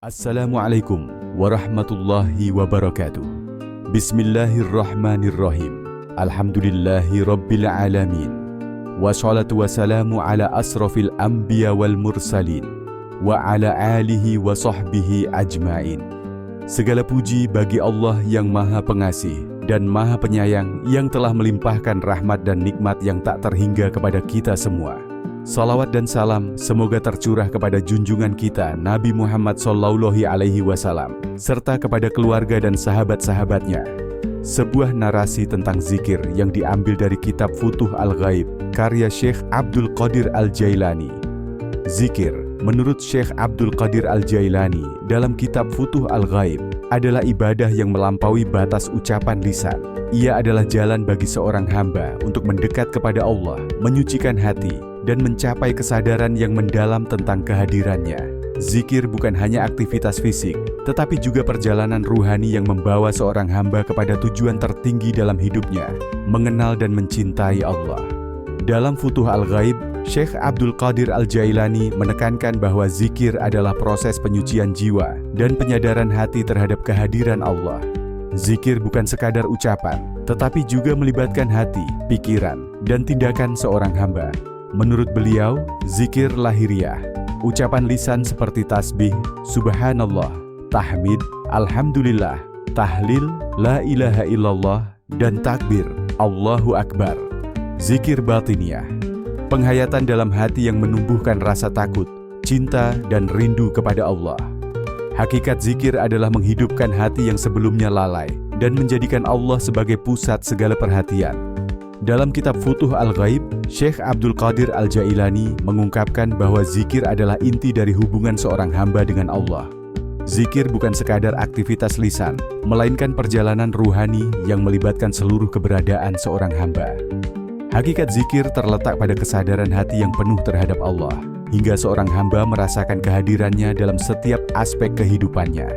Assalamualaikum warahmatullahi wabarakatuh. Bismillahirrahmanirrahim. Alhamdulillahi rabbil alamin. Wassalatu wassalamu ala asrafil anbiya wal mursalin wa ala alihi wa sahbihi ajmain. Segala puji bagi Allah yang Maha Pengasih dan Maha Penyayang, yang telah melimpahkan rahmat dan nikmat yang tak terhingga kepada kita semua. Salawat dan salam semoga tercurah kepada junjungan kita Nabi Muhammad SAW, serta kepada keluarga dan sahabat-sahabatnya. Sebuah narasi tentang zikir yang diambil dari kitab Futuh Al-Ghaib karya Syekh Abdul Qadir Al-Jailani. Zikir, menurut Syekh Abdul Qadir Al-Jailani dalam kitab Futuh Al-Ghaib, adalah ibadah yang melampaui batas ucapan lisan. Ia adalah jalan bagi seorang hamba untuk mendekat kepada Allah, menyucikan hati, dan mencapai kesadaran yang mendalam tentang kehadirannya. Zikir bukan hanya aktivitas fisik, tetapi juga perjalanan ruhani yang membawa seorang hamba kepada tujuan tertinggi dalam hidupnya, mengenal dan mencintai Allah. Dalam Futuh Al-Ghaib, Syekh Abdul Qadir Al-Jailani menekankan bahwa zikir adalah proses penyucian jiwa dan penyadaran hati terhadap kehadiran Allah. Zikir bukan sekadar ucapan, tetapi juga melibatkan hati, pikiran, dan tindakan seorang hamba. Menurut beliau, zikir lahiriah, ucapan lisan seperti tasbih, subhanallah, tahmid, alhamdulillah, tahlil, la ilaha illallah, dan takbir, Allahu Akbar. Zikir batiniah, penghayatan dalam hati yang menumbuhkan rasa takut, cinta, dan rindu kepada Allah. Hakikat zikir adalah menghidupkan hati yang sebelumnya lalai dan menjadikan Allah sebagai pusat segala perhatian. Dalam kitab Futuh Al-Ghaib, Syekh Abdul Qadir Al-Jailani mengungkapkan bahwa zikir adalah inti dari hubungan seorang hamba dengan Allah. Zikir bukan sekadar aktivitas lisan, melainkan perjalanan ruhani yang melibatkan seluruh keberadaan seorang hamba. Hakikat zikir terletak pada kesadaran hati yang penuh terhadap Allah, hingga seorang hamba merasakan kehadirannya dalam setiap aspek kehidupannya.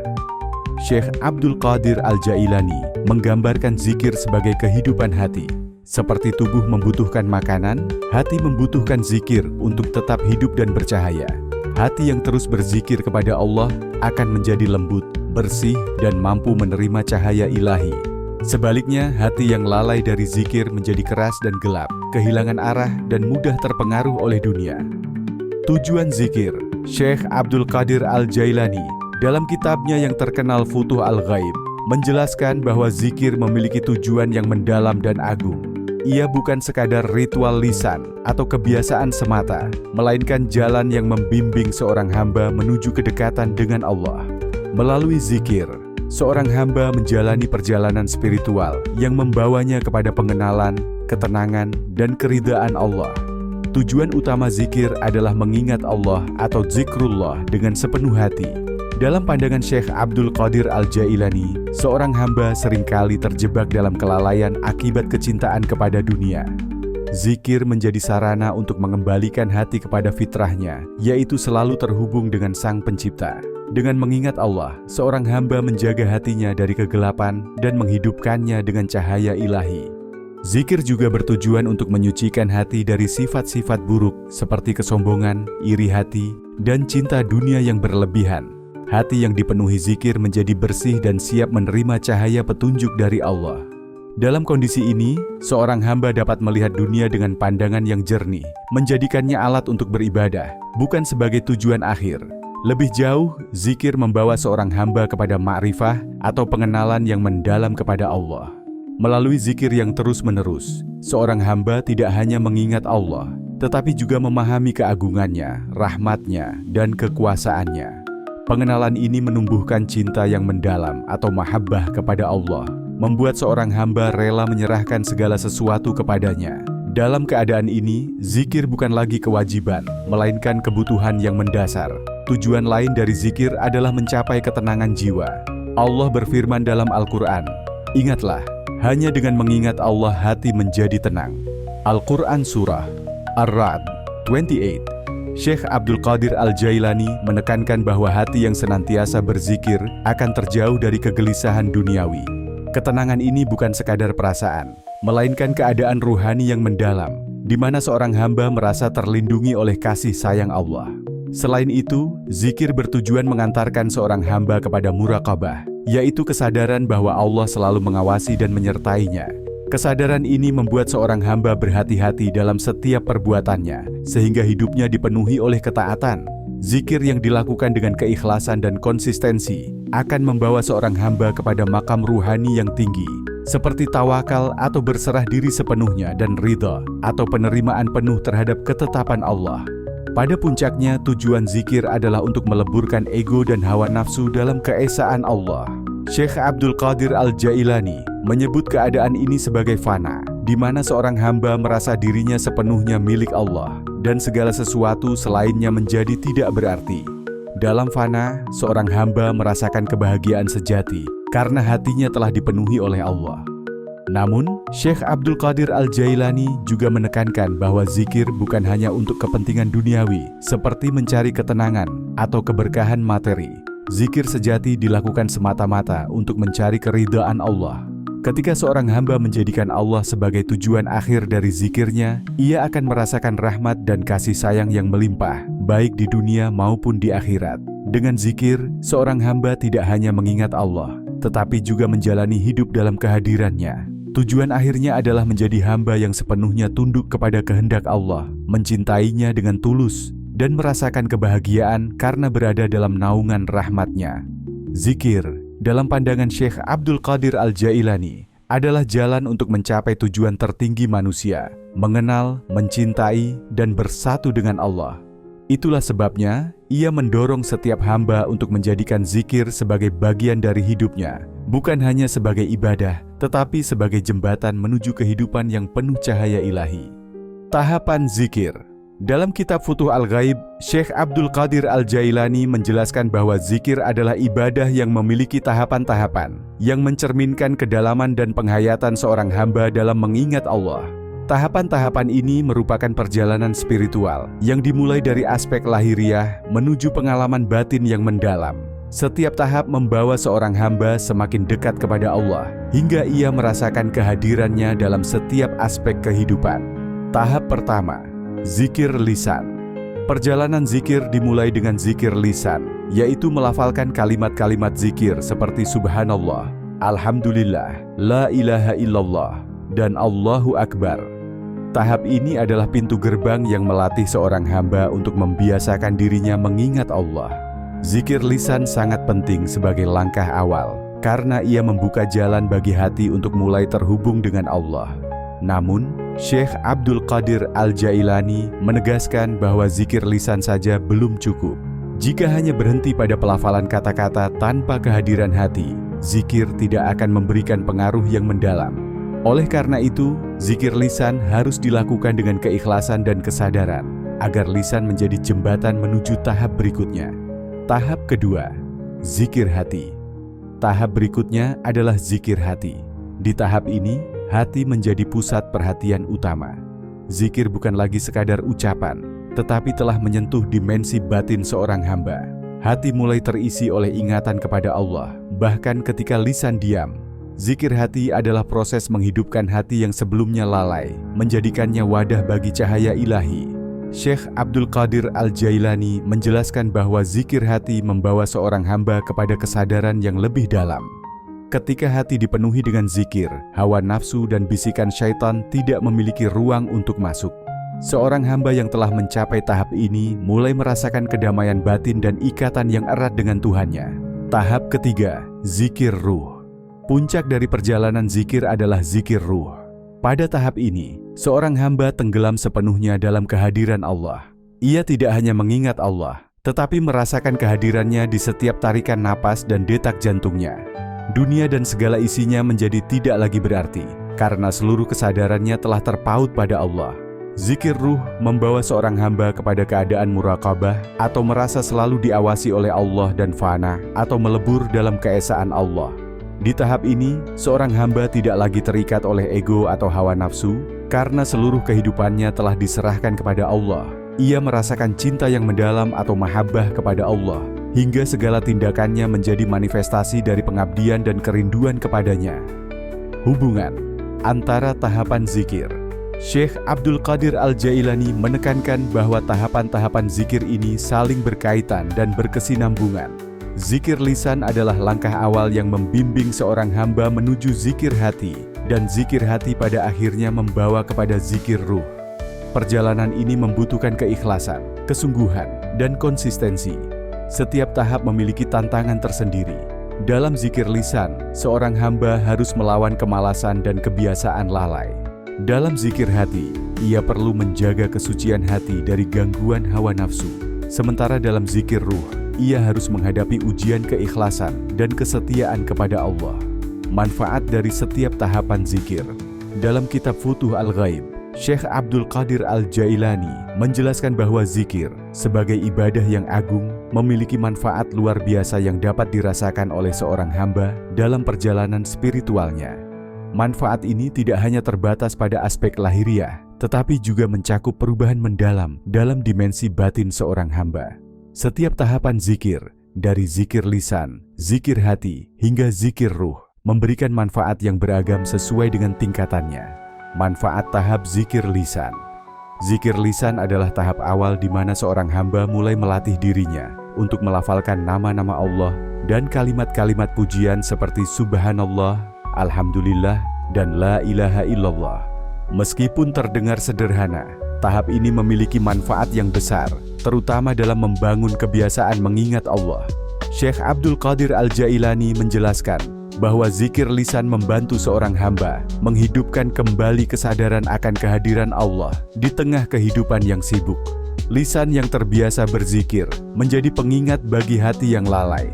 Syekh Abdul Qadir Al-Jailani menggambarkan zikir sebagai kehidupan hati. Seperti tubuh membutuhkan makanan, hati membutuhkan zikir untuk tetap hidup dan bercahaya. Hati yang terus berzikir kepada Allah akan menjadi lembut, bersih, dan mampu menerima cahaya ilahi. Sebaliknya, hati yang lalai dari zikir menjadi keras dan gelap, kehilangan arah, dan mudah terpengaruh oleh dunia. Tujuan zikir, Syekh Abdul Qadir Al-Jailani dalam kitabnya yang terkenal Futuh Al-Ghaib menjelaskan bahwa zikir memiliki tujuan yang mendalam dan agung. Ia bukan sekadar ritual lisan atau kebiasaan semata, melainkan jalan yang membimbing seorang hamba menuju kedekatan dengan Allah. Melalui zikir, seorang hamba menjalani perjalanan spiritual yang membawanya kepada pengenalan, ketenangan, dan keridaan Allah. Tujuan utama zikir adalah mengingat Allah atau zikrullah dengan sepenuh hati. Dalam pandangan Syekh Abdul Qadir Al-Jailani, seorang hamba seringkali terjebak dalam kelalaian akibat kecintaan kepada dunia. Zikir menjadi sarana untuk mengembalikan hati kepada fitrahnya, yaitu selalu terhubung dengan Sang Pencipta. Dengan mengingat Allah, seorang hamba menjaga hatinya dari kegelapan dan menghidupkannya dengan cahaya ilahi. Zikir juga bertujuan untuk menyucikan hati dari sifat-sifat buruk seperti kesombongan, iri hati, dan cinta dunia yang berlebihan. Hati yang dipenuhi zikir menjadi bersih dan siap menerima cahaya petunjuk dari Allah. Dalam kondisi ini, seorang hamba dapat melihat dunia dengan pandangan yang jernih, menjadikannya alat untuk beribadah, bukan sebagai tujuan akhir. Lebih jauh, zikir membawa seorang hamba kepada ma'rifah atau pengenalan yang mendalam kepada Allah. Melalui zikir yang terus-menerus, seorang hamba tidak hanya mengingat Allah, tetapi juga memahami keagungannya, rahmatnya, dan kekuasaannya. Pengenalan ini menumbuhkan cinta yang mendalam atau mahabbah kepada Allah, membuat seorang hamba rela menyerahkan segala sesuatu kepadanya. Dalam keadaan ini, zikir bukan lagi kewajiban, melainkan kebutuhan yang mendasar. Tujuan lain dari zikir adalah mencapai ketenangan jiwa. Allah berfirman dalam Al-Quran, "Ingatlah, hanya dengan mengingat Allah hati menjadi tenang." Al-Quran Surah Ar-Ra'd 28. Syekh Abdul Qadir Al-Jailani menekankan bahwa hati yang senantiasa berzikir akan terjauh dari kegelisahan duniawi. Ketenangan ini bukan sekadar perasaan, melainkan keadaan ruhani yang mendalam, di mana seorang hamba merasa terlindungi oleh kasih sayang Allah. Selain itu, zikir bertujuan mengantarkan seorang hamba kepada muraqabah, yaitu kesadaran bahwa Allah selalu mengawasi dan menyertainya. Kesadaran ini membuat seorang hamba berhati-hati dalam setiap perbuatannya, sehingga hidupnya dipenuhi oleh ketaatan. Zikir yang dilakukan dengan keikhlasan dan konsistensi akan membawa seorang hamba kepada makam ruhani yang tinggi, seperti tawakal atau berserah diri sepenuhnya dan ridha atau penerimaan penuh terhadap ketetapan Allah. Pada puncaknya, tujuan zikir adalah untuk meleburkan ego dan hawa nafsu dalam keesaan Allah. Syekh Abdul Qadir Al-Jailani menyebut keadaan ini sebagai fana, di mana seorang hamba merasa dirinya sepenuhnya milik Allah dan segala sesuatu selainnya menjadi tidak berarti. Dalam fana, seorang hamba merasakan kebahagiaan sejati karena hatinya telah dipenuhi oleh Allah. Namun, Syekh Abdul Qadir Al-Jailani juga menekankan bahwa zikir bukan hanya untuk kepentingan duniawi, seperti mencari ketenangan atau keberkahan materi. Zikir sejati dilakukan semata-mata untuk mencari keridhaan Allah. Ketika seorang hamba menjadikan Allah sebagai tujuan akhir dari zikirnya, ia akan merasakan rahmat dan kasih sayang yang melimpah, baik di dunia maupun di akhirat. Dengan zikir, seorang hamba tidak hanya mengingat Allah, tetapi juga menjalani hidup dalam kehadirannya. Tujuan akhirnya adalah menjadi hamba yang sepenuhnya tunduk kepada kehendak Allah, mencintainya dengan tulus, dan merasakan kebahagiaan karena berada dalam naungan rahmat-Nya. Zikir, dalam pandangan Syekh Abdul Qadir Al-Jailani, adalah jalan untuk mencapai tujuan tertinggi manusia, mengenal, mencintai, dan bersatu dengan Allah. Itulah sebabnya, ia mendorong setiap hamba untuk menjadikan zikir sebagai bagian dari hidupnya, bukan hanya sebagai ibadah, tetapi sebagai jembatan menuju kehidupan yang penuh cahaya ilahi. Tahapan zikir. Dalam kitab Futuh Al-Ghaib, Syekh Abdul Qadir Al-Jailani menjelaskan bahwa zikir adalah ibadah yang memiliki tahapan-tahapan, yang mencerminkan kedalaman dan penghayatan seorang hamba dalam mengingat Allah. Tahapan-tahapan ini merupakan perjalanan spiritual yang dimulai dari aspek lahiriah menuju pengalaman batin yang mendalam. Setiap tahap membawa seorang hamba semakin dekat kepada Allah, hingga ia merasakan kehadirannya dalam setiap aspek kehidupan. Tahap pertama, zikir lisan. Perjalanan zikir dimulai dengan zikir lisan, yaitu melafalkan kalimat-kalimat zikir seperti Subhanallah, Alhamdulillah, La ilaha illallah, dan Allahu Akbar. Tahap ini adalah pintu gerbang yang melatih seorang hamba untuk membiasakan dirinya mengingat Allah. Zikir lisan sangat penting sebagai langkah awal, karena ia membuka jalan bagi hati untuk mulai terhubung dengan Allah. Namun, Syekh Abdul Qadir Al-Jailani menegaskan bahwa zikir lisan saja belum cukup. Jika hanya berhenti pada pelafalan kata-kata tanpa kehadiran hati, zikir tidak akan memberikan pengaruh yang mendalam. Oleh karena itu, zikir lisan harus dilakukan dengan keikhlasan dan kesadaran, agar lisan menjadi jembatan menuju tahap berikutnya. Tahap kedua, zikir hati. Tahap berikutnya adalah zikir hati. Di tahap ini, hati menjadi pusat perhatian utama. Zikir bukan lagi sekadar ucapan, tetapi telah menyentuh dimensi batin seorang hamba. Hati mulai terisi oleh ingatan kepada Allah, bahkan ketika lisan diam. Zikir hati adalah proses menghidupkan hati yang sebelumnya lalai, menjadikannya wadah bagi cahaya ilahi. Syekh Abdul Qadir Al-Jailani menjelaskan bahwa zikir hati membawa seorang hamba kepada kesadaran yang lebih dalam. Ketika hati dipenuhi dengan zikir, hawa nafsu dan bisikan syaitan tidak memiliki ruang untuk masuk. Seorang hamba yang telah mencapai tahap ini mulai merasakan kedamaian batin dan ikatan yang erat dengan Tuhannya. Tahap ketiga, zikir ruh. Puncak dari perjalanan zikir adalah zikir ruh. Pada tahap ini, seorang hamba tenggelam sepenuhnya dalam kehadiran Allah. Ia tidak hanya mengingat Allah, tetapi merasakan kehadirannya di setiap tarikan napas dan detak jantungnya. Dunia dan segala isinya menjadi tidak lagi berarti, karena seluruh kesadarannya telah terpaut pada Allah. Zikir ruh membawa seorang hamba kepada keadaan muraqabah atau merasa selalu diawasi oleh Allah dan fana atau melebur dalam keesaan Allah. Di tahap ini, seorang hamba tidak lagi terikat oleh ego atau hawa nafsu, karena seluruh kehidupannya telah diserahkan kepada Allah. Ia merasakan cinta yang mendalam atau mahabbah kepada Allah, hingga segala tindakannya menjadi manifestasi dari pengabdian dan kerinduan kepadanya. Hubungan antara tahapan zikir. Syekh Abdul Qadir Al-Jailani menekankan bahwa tahapan-tahapan zikir ini saling berkaitan dan berkesinambungan. Zikir lisan adalah langkah awal yang membimbing seorang hamba menuju zikir hati, dan zikir hati pada akhirnya membawa kepada zikir ruh. Perjalanan ini membutuhkan keikhlasan, kesungguhan, dan konsistensi. Setiap tahap memiliki tantangan tersendiri. Dalam zikir lisan, seorang hamba harus melawan kemalasan dan kebiasaan lalai. Dalam zikir hati, ia perlu menjaga kesucian hati dari gangguan hawa nafsu. Sementara dalam zikir ruh, ia harus menghadapi ujian keikhlasan dan kesetiaan kepada Allah. Manfaat dari setiap tahapan zikir. Dalam kitab Futuh Al-Ghaib, Syekh Abdul Qadir Al-Jailani menjelaskan bahwa zikir sebagai ibadah yang agung memiliki manfaat luar biasa yang dapat dirasakan oleh seorang hamba dalam perjalanan spiritualnya. Manfaat ini tidak hanya terbatas pada aspek lahiriah, tetapi juga mencakup perubahan mendalam dalam dimensi batin seorang hamba. Setiap tahapan zikir, dari zikir lisan, zikir hati, hingga zikir ruh, memberikan manfaat yang beragam sesuai dengan tingkatannya. Manfaat tahap zikir lisan. Zikir lisan adalah tahap awal di mana seorang hamba mulai melatih dirinya untuk melafalkan nama-nama Allah dan kalimat-kalimat pujian seperti Subhanallah, Alhamdulillah, dan La ilaha illallah. Meskipun terdengar sederhana, tahap ini memiliki manfaat yang besar, terutama dalam membangun kebiasaan mengingat Allah. Syekh Abdul Qadir Al-Jailani menjelaskan bahwa zikir lisan membantu seorang hamba menghidupkan kembali kesadaran akan kehadiran Allah di tengah kehidupan yang sibuk. Lisan yang terbiasa berzikir menjadi pengingat bagi hati yang lalai.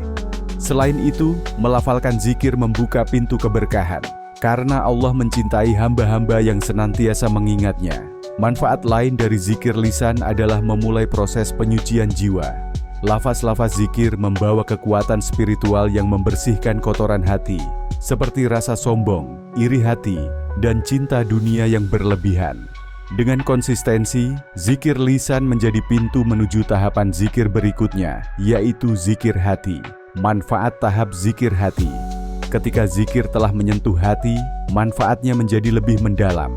Selain itu, melafalkan zikir membuka pintu keberkahan, karena Allah mencintai hamba-hamba yang senantiasa mengingatnya. Manfaat lain dari zikir lisan adalah memulai proses penyucian jiwa. Lafaz-lafaz zikir membawa kekuatan spiritual yang membersihkan kotoran hati, seperti rasa sombong, iri hati, dan cinta dunia yang berlebihan. Dengan konsistensi, zikir lisan menjadi pintu menuju tahapan zikir berikutnya, yaitu zikir hati. Manfaat tahap zikir hati. Ketika zikir telah menyentuh hati, manfaatnya menjadi lebih mendalam.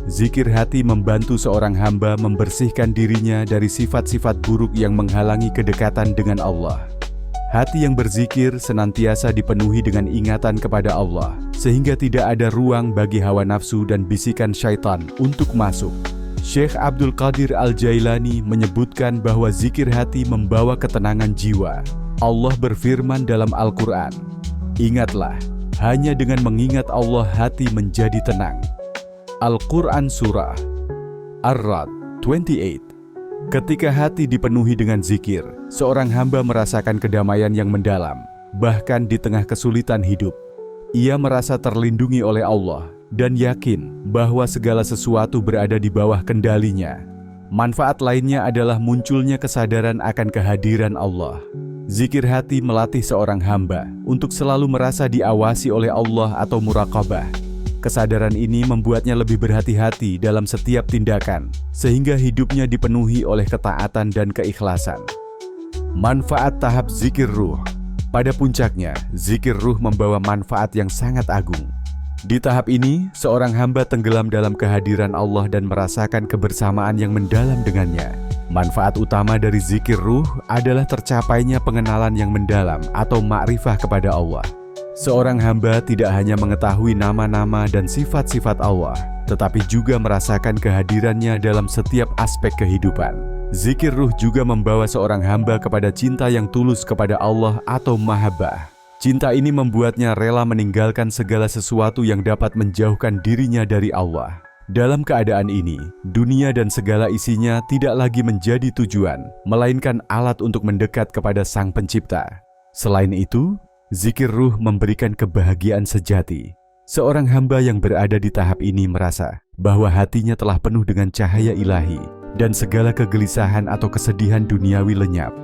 Zikir hati membantu seorang hamba membersihkan dirinya dari sifat-sifat buruk yang menghalangi kedekatan dengan Allah. Hati yang berzikir senantiasa dipenuhi dengan ingatan kepada Allah, sehingga tidak ada ruang bagi hawa nafsu dan bisikan syaitan untuk masuk. Syekh Abdul Qadir Al-Jailani menyebutkan bahwa zikir hati membawa ketenangan jiwa. Allah berfirman dalam Al-Quran, "Ingatlah, hanya dengan mengingat Allah hati menjadi tenang." Al-Quran Surah Ar-Ra'd 28. Ketika hati dipenuhi dengan zikir, seorang hamba merasakan kedamaian yang mendalam, bahkan di tengah kesulitan hidup. Ia merasa terlindungi oleh Allah dan yakin bahwa segala sesuatu berada di bawah kendalinya. Manfaat lainnya adalah munculnya kesadaran akan kehadiran Allah. Zikir hati melatih seorang hamba untuk selalu merasa diawasi oleh Allah atau muraqabah. Kesadaran ini membuatnya lebih berhati-hati dalam setiap tindakan, sehingga hidupnya dipenuhi oleh ketaatan dan keikhlasan. Manfaat tahap zikir ruh. Pada puncaknya, zikir ruh membawa manfaat yang sangat agung. Di tahap ini, seorang hamba tenggelam dalam kehadiran Allah dan merasakan kebersamaan yang mendalam dengannya. Manfaat utama dari zikir ruh adalah tercapainya pengenalan yang mendalam atau ma'rifah kepada Allah. Seorang hamba tidak hanya mengetahui nama-nama dan sifat-sifat Allah, tetapi juga merasakan kehadirannya dalam setiap aspek kehidupan. Zikir ruh juga membawa seorang hamba kepada cinta yang tulus kepada Allah atau mahabbah. Cinta ini membuatnya rela meninggalkan segala sesuatu yang dapat menjauhkan dirinya dari Allah. Dalam keadaan ini, dunia dan segala isinya tidak lagi menjadi tujuan, melainkan alat untuk mendekat kepada Sang Pencipta. Selain itu, zikir ruh memberikan kebahagiaan sejati. Seorang hamba yang berada di tahap ini merasa bahwa hatinya telah penuh dengan cahaya ilahi dan segala kegelisahan atau kesedihan duniawi lenyap.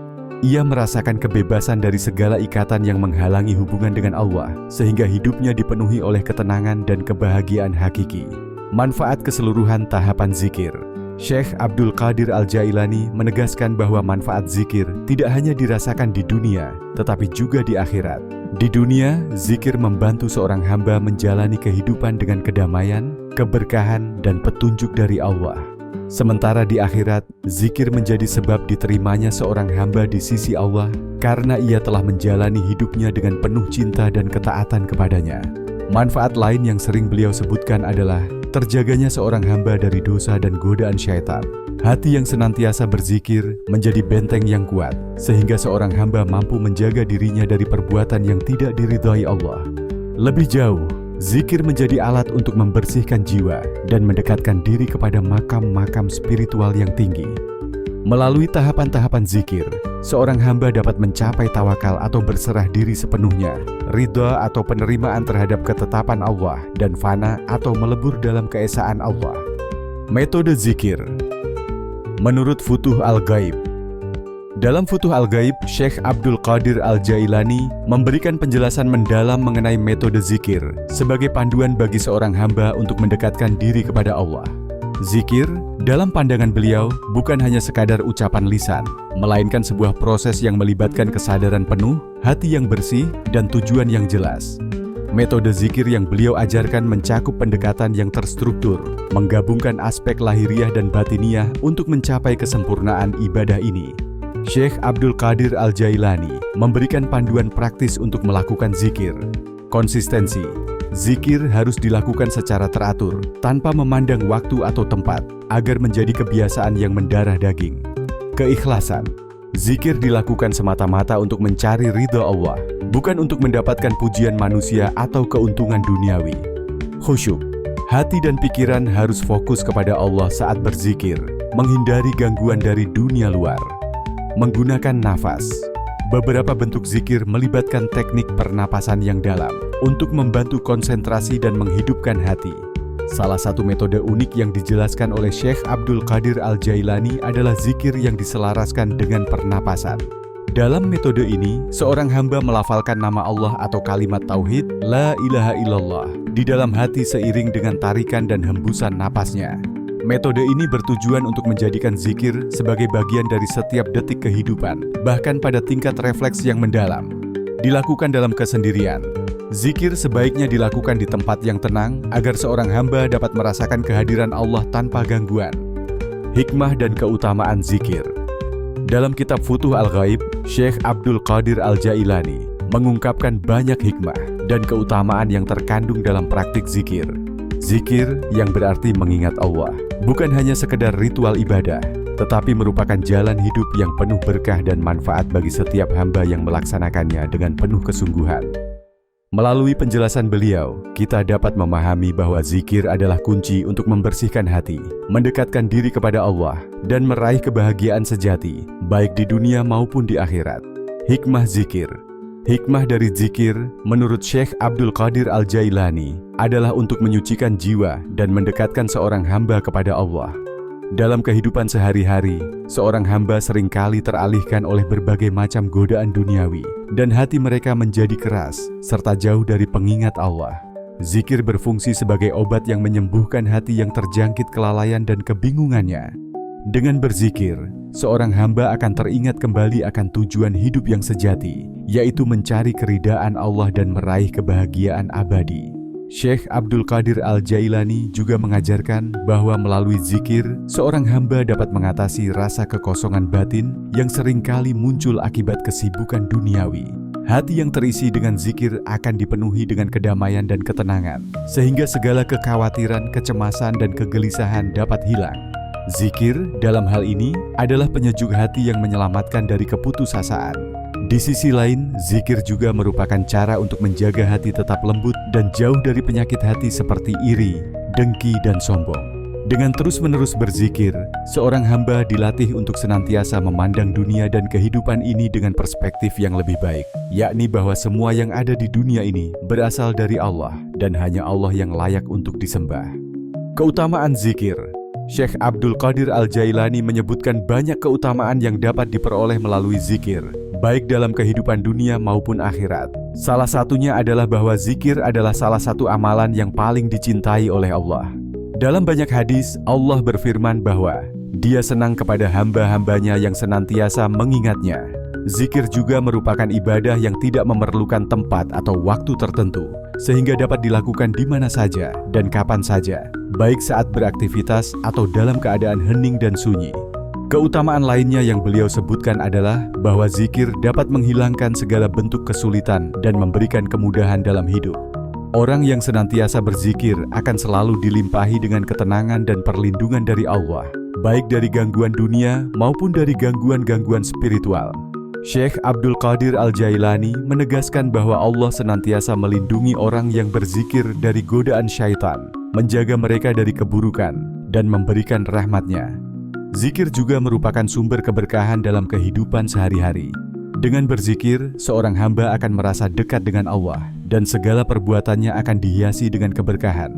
Ia merasakan kebebasan dari segala ikatan yang menghalangi hubungan dengan Allah, sehingga hidupnya dipenuhi oleh ketenangan dan kebahagiaan hakiki. Manfaat keseluruhan tahapan zikir. Syekh Abdul Qadir Al-Jailani menegaskan bahwa manfaat zikir tidak hanya dirasakan di dunia, tetapi juga di akhirat. Di dunia, zikir membantu seorang hamba menjalani kehidupan dengan kedamaian, keberkahan, dan petunjuk dari Allah. Sementara di akhirat, zikir menjadi sebab diterimanya seorang hamba di sisi Allah karena ia telah menjalani hidupnya dengan penuh cinta dan ketaatan kepadanya. Manfaat lain yang sering beliau sebutkan adalah terjaganya seorang hamba dari dosa dan godaan syaitan. Hati yang senantiasa berzikir menjadi benteng yang kuat, sehingga seorang hamba mampu menjaga dirinya dari perbuatan yang tidak diridhai Allah. Lebih jauh, zikir menjadi alat untuk membersihkan jiwa dan mendekatkan diri kepada makam-makam spiritual yang tinggi. Melalui tahapan-tahapan zikir, seorang hamba dapat mencapai tawakal atau berserah diri sepenuhnya, ridha atau penerimaan terhadap ketetapan Allah, dan fana atau melebur dalam keesaan Allah. Metode zikir. Menurut Futuh Al-Ghaib, dalam Futuh Al-Ghaib, Syekh Abdul Qadir Al-Jailani memberikan penjelasan mendalam mengenai metode zikir sebagai panduan bagi seorang hamba untuk mendekatkan diri kepada Allah. Zikir, dalam pandangan beliau, bukan hanya sekadar ucapan lisan, melainkan sebuah proses yang melibatkan kesadaran penuh, hati yang bersih, dan tujuan yang jelas. Metode zikir yang beliau ajarkan mencakup pendekatan yang terstruktur, menggabungkan aspek lahiriah dan batiniah untuk mencapai kesempurnaan ibadah ini. Syekh Abdul Qadir Al-Jailani memberikan panduan praktis untuk melakukan zikir. Konsistensi. Zikir harus dilakukan secara teratur, tanpa memandang waktu atau tempat, agar menjadi kebiasaan yang mendarah daging. Keikhlasan. Zikir dilakukan semata-mata untuk mencari ridha Allah, bukan untuk mendapatkan pujian manusia atau keuntungan duniawi. Khusyuk. Hati dan pikiran harus fokus kepada Allah saat berzikir, menghindari gangguan dari dunia luar. Menggunakan nafas. Beberapa bentuk zikir melibatkan teknik pernapasan yang dalam untuk membantu konsentrasi dan menghidupkan hati. Salah satu metode unik yang dijelaskan oleh Syekh Abdul Qadir Al-Jailani adalah zikir yang diselaraskan dengan pernapasan. Dalam metode ini, seorang hamba melafalkan nama Allah atau kalimat tauhid, La ilaha illallah, di dalam hati seiring dengan tarikan dan hembusan napasnya. Metode ini bertujuan untuk menjadikan zikir sebagai bagian dari setiap detik kehidupan, bahkan pada tingkat refleks yang mendalam. Dilakukan dalam kesendirian. Zikir sebaiknya dilakukan di tempat yang tenang agar seorang hamba dapat merasakan kehadiran Allah tanpa gangguan. Hikmah dan keutamaan zikir. Dalam kitab Futuh Al-Ghaib, Syekh Abdul Qadir Al-Jailani mengungkapkan banyak hikmah dan keutamaan yang terkandung dalam praktik zikir. Zikir yang berarti mengingat Allah bukan hanya sekedar ritual ibadah, tetapi merupakan jalan hidup yang penuh berkah dan manfaat bagi setiap hamba yang melaksanakannya dengan penuh kesungguhan. Melalui penjelasan beliau, kita dapat memahami bahwa zikir adalah kunci untuk membersihkan hati, mendekatkan diri kepada Allah, dan meraih kebahagiaan sejati, baik di dunia maupun di akhirat. Hikmah zikir. Hikmah dari zikir, menurut Syekh Abdul Qadir Al-Jailani, adalah untuk menyucikan jiwa dan mendekatkan seorang hamba kepada Allah. Dalam kehidupan sehari-hari, seorang hamba seringkali teralihkan oleh berbagai macam godaan duniawi, dan hati mereka menjadi keras, serta jauh dari pengingat Allah. Zikir berfungsi sebagai obat yang menyembuhkan hati yang terjangkit kelalaian dan kebingungannya. Dengan berzikir, seorang hamba akan teringat kembali akan tujuan hidup yang sejati, yaitu mencari keridaan Allah dan meraih kebahagiaan abadi. Syekh Abdul Qadir Al-Jailani juga mengajarkan bahwa melalui zikir, seorang hamba dapat mengatasi rasa kekosongan batin yang seringkali muncul akibat kesibukan duniawi. Hati yang terisi dengan zikir akan dipenuhi dengan kedamaian dan ketenangan, sehingga segala kekhawatiran, kecemasan, dan kegelisahan dapat hilang. Zikir dalam hal ini adalah penyejuk hati yang menyelamatkan dari keputusasaan. Di sisi lain, zikir juga merupakan cara untuk menjaga hati tetap lembut dan jauh dari penyakit hati seperti iri, dengki, dan sombong. Dengan terus-menerus berzikir, seorang hamba dilatih untuk senantiasa memandang dunia dan kehidupan ini dengan perspektif yang lebih baik, yakni bahwa semua yang ada di dunia ini berasal dari Allah dan hanya Allah yang layak untuk disembah. Keutamaan zikir. Syekh Abdul Qadir Al-Jailani menyebutkan banyak keutamaan yang dapat diperoleh melalui zikir, baik dalam kehidupan dunia maupun akhirat. Salah satunya adalah bahwa zikir adalah salah satu amalan yang paling dicintai oleh Allah. Dalam banyak hadis, Allah berfirman bahwa Dia senang kepada hamba-hambanya yang senantiasa mengingatnya. Zikir juga merupakan ibadah yang tidak memerlukan tempat atau waktu tertentu, sehingga dapat dilakukan di mana saja dan kapan saja, baik saat beraktivitas atau dalam keadaan hening dan sunyi. Keutamaan lainnya yang beliau sebutkan adalah bahwa zikir dapat menghilangkan segala bentuk kesulitan dan memberikan kemudahan dalam hidup. Orang yang senantiasa berzikir akan selalu dilimpahi dengan ketenangan dan perlindungan dari Allah, baik dari gangguan dunia maupun dari gangguan-gangguan spiritual. Syekh Abdul Qadir Al-Jailani menegaskan bahwa Allah senantiasa melindungi orang yang berzikir dari godaan syaitan, menjaga mereka dari keburukan, dan memberikan rahmat-Nya. Zikir juga merupakan sumber keberkahan dalam kehidupan sehari-hari. Dengan berzikir, seorang hamba akan merasa dekat dengan Allah, dan segala perbuatannya akan dihiasi dengan keberkahan.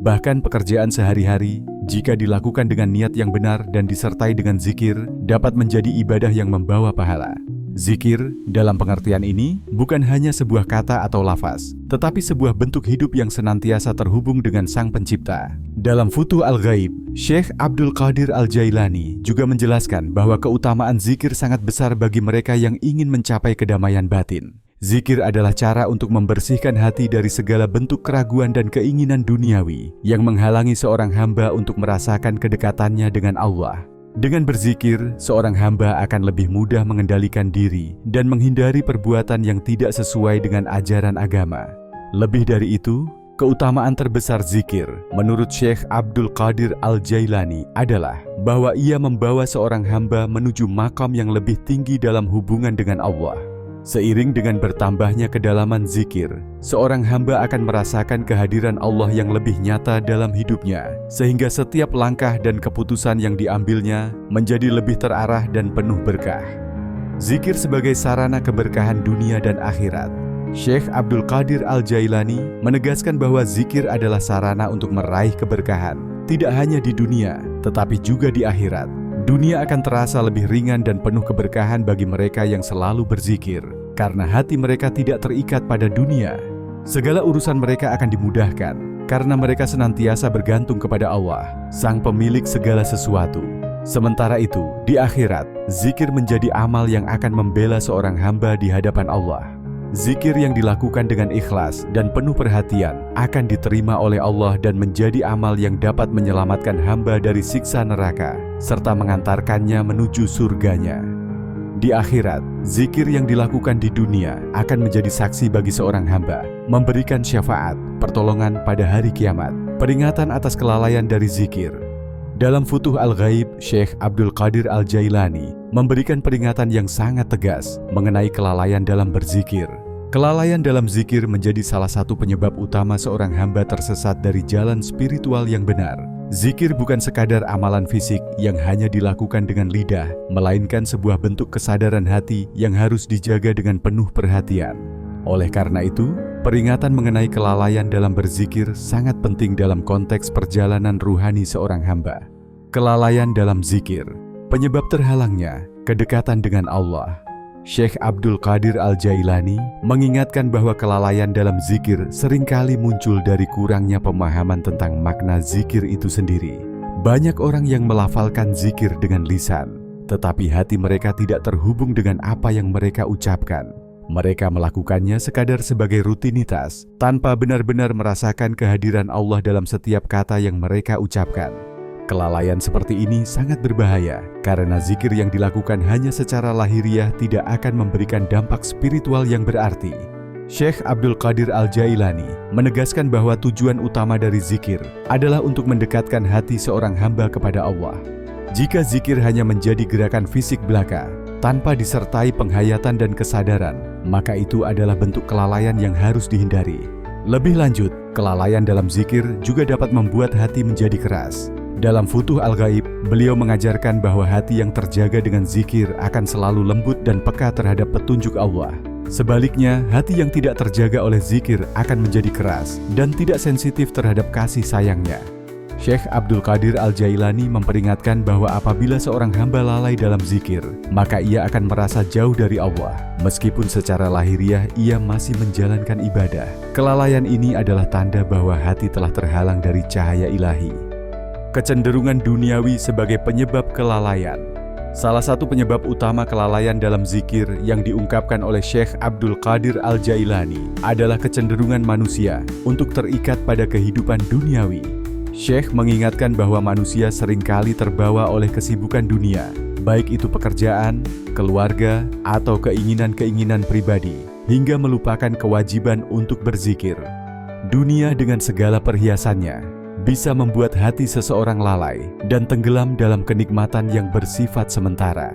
Bahkan pekerjaan sehari-hari, jika dilakukan dengan niat yang benar dan disertai dengan zikir, dapat menjadi ibadah yang membawa pahala. Zikir, dalam pengertian ini, bukan hanya sebuah kata atau lafaz, tetapi sebuah bentuk hidup yang senantiasa terhubung dengan Sang Pencipta. Dalam Futuh Al-Ghaib, Syekh Abdul Qadir Al-Jailani juga menjelaskan bahwa keutamaan zikir sangat besar bagi mereka yang ingin mencapai kedamaian batin. Zikir adalah cara untuk membersihkan hati dari segala bentuk keraguan dan keinginan duniawi yang menghalangi seorang hamba untuk merasakan kedekatannya dengan Allah. Dengan berzikir, seorang hamba akan lebih mudah mengendalikan diri dan menghindari perbuatan yang tidak sesuai dengan ajaran agama. Lebih dari itu, keutamaan terbesar zikir menurut Syekh Abdul Qadir Al-Jailani adalah bahwa ia membawa seorang hamba menuju makam yang lebih tinggi dalam hubungan dengan Allah. Seiring dengan bertambahnya kedalaman zikir, seorang hamba akan merasakan kehadiran Allah yang lebih nyata dalam hidupnya, sehingga setiap langkah dan keputusan yang diambilnya menjadi lebih terarah dan penuh berkah. Zikir sebagai sarana keberkahan dunia dan akhirat. Syekh Abdul Qadir Al-Jailani menegaskan bahwa zikir adalah sarana untuk meraih keberkahan, tidak hanya di dunia, tetapi juga di akhirat. Dunia akan terasa lebih ringan dan penuh keberkahan bagi mereka yang selalu berzikir, karena hati mereka tidak terikat pada dunia. Segala urusan mereka akan dimudahkan, karena mereka senantiasa bergantung kepada Allah, Sang Pemilik segala sesuatu. Sementara itu, di akhirat, zikir menjadi amal yang akan membela seorang hamba di hadapan Allah. Zikir yang dilakukan dengan ikhlas dan penuh perhatian akan diterima oleh Allah dan menjadi amal yang dapat menyelamatkan hamba dari siksa neraka, serta mengantarkannya menuju surganya. Di akhirat, zikir yang dilakukan di dunia akan menjadi saksi bagi seorang hamba, memberikan syafaat, pertolongan pada hari kiamat, peringatan atas kelalaian dari zikir. Dalam Futuh Al-Ghaib, Syekh Abdul Qadir Al-Jailani memberikan peringatan yang sangat tegas mengenai kelalaian dalam berzikir. Kelalaian dalam zikir menjadi salah satu penyebab utama seorang hamba tersesat dari jalan spiritual yang benar. Zikir bukan sekadar amalan fisik yang hanya dilakukan dengan lidah, melainkan sebuah bentuk kesadaran hati yang harus dijaga dengan penuh perhatian. Oleh karena itu, peringatan mengenai kelalaian dalam berzikir sangat penting dalam konteks perjalanan ruhani seorang hamba. Kelalaian dalam zikir, penyebab terhalangnya kedekatan dengan Allah. Syekh Abdul Qadir Al-Jailani mengingatkan bahwa kelalaian dalam zikir seringkali muncul dari kurangnya pemahaman tentang makna zikir itu sendiri. Banyak orang yang melafalkan zikir dengan lisan, tetapi hati mereka tidak terhubung dengan apa yang mereka ucapkan. Mereka melakukannya sekadar sebagai rutinitas, tanpa benar-benar merasakan kehadiran Allah dalam setiap kata yang mereka ucapkan. Kelalaian seperti ini sangat berbahaya, karena zikir yang dilakukan hanya secara lahiriah tidak akan memberikan dampak spiritual yang berarti. Syekh Abdul Qadir Al-Jailani menegaskan bahwa tujuan utama dari zikir adalah untuk mendekatkan hati seorang hamba kepada Allah. Jika zikir hanya menjadi gerakan fisik belaka, tanpa disertai penghayatan dan kesadaran, maka itu adalah bentuk kelalaian yang harus dihindari. Lebih lanjut, kelalaian dalam zikir juga dapat membuat hati menjadi keras. Dalam Futuh Al-Ghaib, beliau mengajarkan bahwa hati yang terjaga dengan zikir akan selalu lembut dan peka terhadap petunjuk Allah. Sebaliknya, hati yang tidak terjaga oleh zikir akan menjadi keras dan tidak sensitif terhadap kasih sayangnya. Syekh Abdul Qadir Al-Jailani memperingatkan bahwa apabila seorang hamba lalai dalam zikir, maka ia akan merasa jauh dari Allah, meskipun secara lahiriah ia masih menjalankan ibadah. Kelalaian ini adalah tanda bahwa hati telah terhalang dari cahaya ilahi. Kecenderungan duniawi sebagai penyebab kelalaian. Salah satu penyebab utama kelalaian dalam zikir yang diungkapkan oleh Syekh Abdul Qadir Al-Jailani adalah kecenderungan manusia untuk terikat pada kehidupan duniawi. Syekh mengingatkan bahwa manusia seringkali terbawa oleh kesibukan dunia, baik itu pekerjaan, keluarga, atau keinginan-keinginan pribadi, hingga melupakan kewajiban untuk berzikir. Dunia dengan segala perhiasannya bisa membuat hati seseorang lalai dan tenggelam dalam kenikmatan yang bersifat sementara.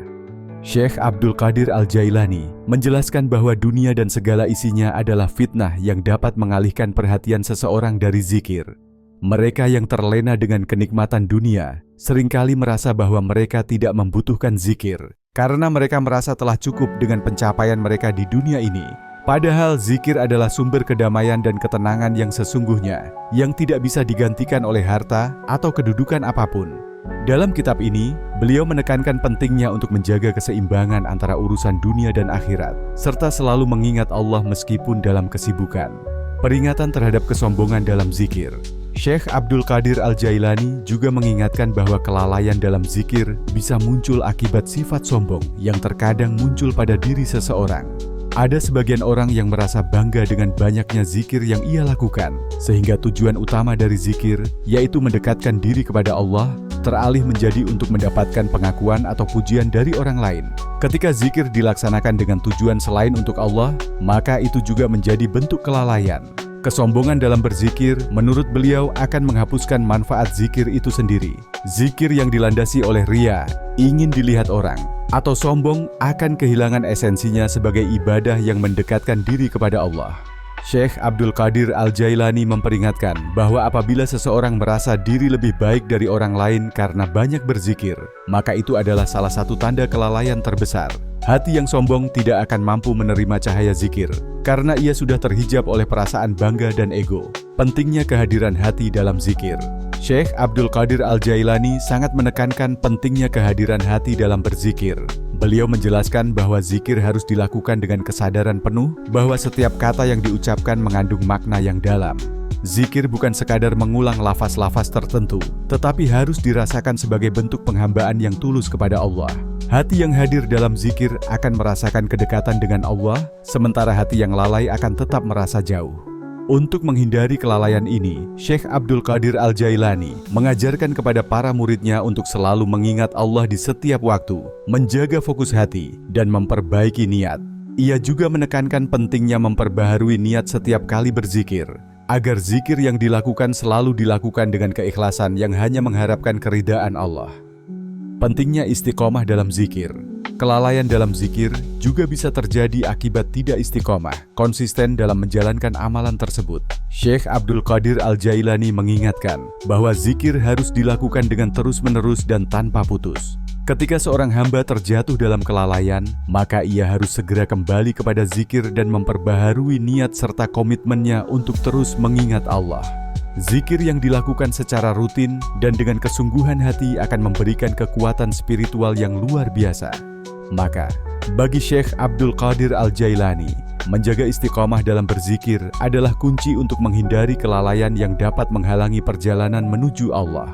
Syekh Abdul Qadir Al-Jailani menjelaskan bahwa dunia dan segala isinya adalah fitnah yang dapat mengalihkan perhatian seseorang dari zikir. Mereka yang terlena dengan kenikmatan dunia seringkali merasa bahwa mereka tidak membutuhkan zikir karena mereka merasa telah cukup dengan pencapaian mereka di dunia ini. Padahal zikir adalah sumber kedamaian dan ketenangan yang sesungguhnya, yang tidak bisa digantikan oleh harta atau kedudukan apapun. Dalam kitab ini, beliau menekankan pentingnya untuk menjaga keseimbangan antara urusan dunia dan akhirat, serta selalu mengingat Allah meskipun dalam kesibukan. Peringatan terhadap kesombongan dalam zikir. Syekh Abdul Qadir Al-Jailani juga mengingatkan bahwa kelalaian dalam zikir bisa muncul akibat sifat sombong yang terkadang muncul pada diri seseorang. Ada sebagian orang yang merasa bangga dengan banyaknya zikir yang ia lakukan, sehingga tujuan utama dari zikir, yaitu mendekatkan diri kepada Allah, teralih menjadi untuk mendapatkan pengakuan atau pujian dari orang lain. Ketika zikir dilaksanakan dengan tujuan selain untuk Allah, maka itu juga menjadi bentuk kelalaian. Kesombongan dalam berzikir, menurut beliau, akan menghapuskan manfaat zikir itu sendiri. Zikir yang dilandasi oleh riya, ingin dilihat orang, atau sombong akan kehilangan esensinya sebagai ibadah yang mendekatkan diri kepada Allah. Syekh Abdul Qadir Al-Jailani memperingatkan bahwa apabila seseorang merasa diri lebih baik dari orang lain karena banyak berzikir, maka itu adalah salah satu tanda kelalaian terbesar. Hati yang sombong tidak akan mampu menerima cahaya zikir, karena ia sudah terhijab oleh perasaan bangga dan ego. Pentingnya kehadiran hati dalam zikir. Syekh Abdul Qadir Al-Jailani sangat menekankan pentingnya kehadiran hati dalam berzikir. Beliau menjelaskan bahwa zikir harus dilakukan dengan kesadaran penuh bahwa setiap kata yang diucapkan mengandung makna yang dalam. Zikir bukan sekadar mengulang lafaz-lafaz tertentu, tetapi harus dirasakan sebagai bentuk penghambaan yang tulus kepada Allah. Hati yang hadir dalam zikir akan merasakan kedekatan dengan Allah, sementara hati yang lalai akan tetap merasa jauh. Untuk menghindari kelalaian ini, Syekh Abdul Qadir Al-Jailani mengajarkan kepada para muridnya untuk selalu mengingat Allah di setiap waktu, menjaga fokus hati, dan memperbaiki niat. Ia juga menekankan pentingnya memperbaharui niat setiap kali berzikir, agar zikir yang dilakukan selalu dilakukan dengan keikhlasan yang hanya mengharapkan keridaan Allah. Pentingnya istiqomah dalam zikir. Kelalaian dalam zikir juga bisa terjadi akibat tidak istiqomah, konsisten dalam menjalankan amalan tersebut. Syekh Abdul Qadir Al-Jailani mengingatkan bahwa zikir harus dilakukan dengan terus-menerus dan tanpa putus. Ketika seorang hamba terjatuh dalam kelalaian, maka ia harus segera kembali kepada zikir dan memperbaharui niat serta komitmennya untuk terus mengingat Allah. Zikir yang dilakukan secara rutin dan dengan kesungguhan hati akan memberikan kekuatan spiritual yang luar biasa. Maka, bagi Syekh Abdul Qadir Al-Jailani, menjaga istiqomah dalam berzikir adalah kunci untuk menghindari kelalaian yang dapat menghalangi perjalanan menuju Allah.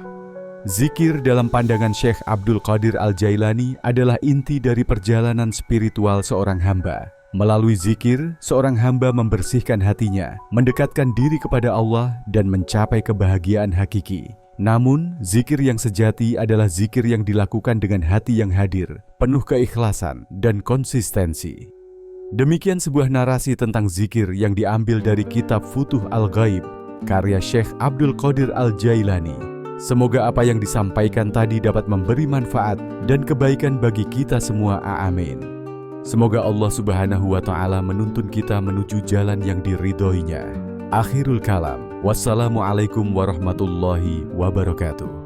Zikir dalam pandangan Syekh Abdul Qadir Al-Jailani adalah inti dari perjalanan spiritual seorang hamba. Melalui zikir, seorang hamba membersihkan hatinya, mendekatkan diri kepada Allah, dan mencapai kebahagiaan hakiki. Namun, zikir yang sejati adalah zikir yang dilakukan dengan hati yang hadir, penuh keikhlasan dan konsistensi. Demikian sebuah narasi tentang zikir yang diambil dari kitab Futuh Al-Ghaib, karya Syekh Abdul Qadir Al-Jailani. Semoga apa yang disampaikan tadi dapat memberi manfaat dan kebaikan bagi kita semua. Amin. Semoga Allah Subhanahu wa Ta'ala menuntun kita menuju jalan yang diridhoinya. Akhirul kalam. Wassalamualaikum warahmatullahi wabarakatuh.